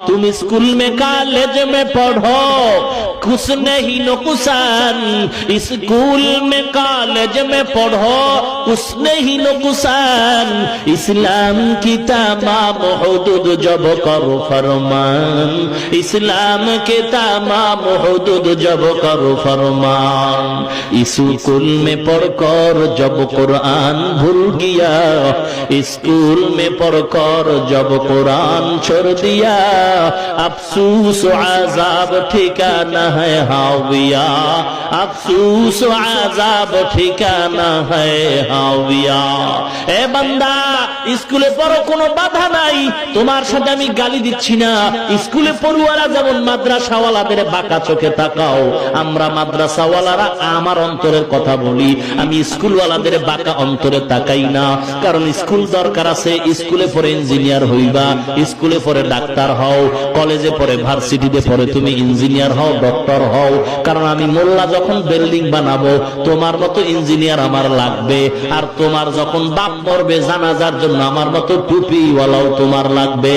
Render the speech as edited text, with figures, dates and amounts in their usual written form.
तुम स्कूल में कॉलेज में पढ़ो, कुछ नहीं नुकसान। स्कूल में कॉलेज में पढ़ो, कुछ नहीं नुकसान। इस्लाम की तमाम हुदूद जब करो फरमान, इस्लाम के तमाम हुदूद जब करो फरमान। स्कूल में पढ़कर जब कुरान भूल गया, स्कूल में पढ़कर जब कुरान छोड़ दिया, अफसोस आजाब ठिकाना है हाविया, अफसोस आजाब ठिकाना है हाविया। ए बंदा, স্কুলে পড়ো, কোনো বাধা নাই, তোমার সাথে আমি গালি দিচ্ছি না। স্কুলে পড়ুয়ারা যেমন মাদ্রাসাওয়ালাদের বাঁকা চোখে তাকাও, আমরা মাদ্রাসাওয়ালারা আমার অন্তরের কথা বলি, আমি স্কুলওয়ালাদের বাঁকা অন্তরে তাকাই না। কারণ স্কুল দরকার আছে, স্কুলে পড়ে ইঞ্জিনিয়ার হইবা, স্কুলে পড়ে ডাক্তার হও, কলেজে পড়ে ভার্সিটিতে পড়ে তুমি ইঞ্জিনিয়ার হও, ডক্টর হও। কারণ আমি মোল্লা যখন বিল্ডিং বানাবো, তোমার মতো ইঞ্জিনিয়ার আমার লাগবে। আর তোমার যখন বাপ মরবে জানাজার জন্য, আমার মতো টুপিওয়ালাও তোমার লাগবে।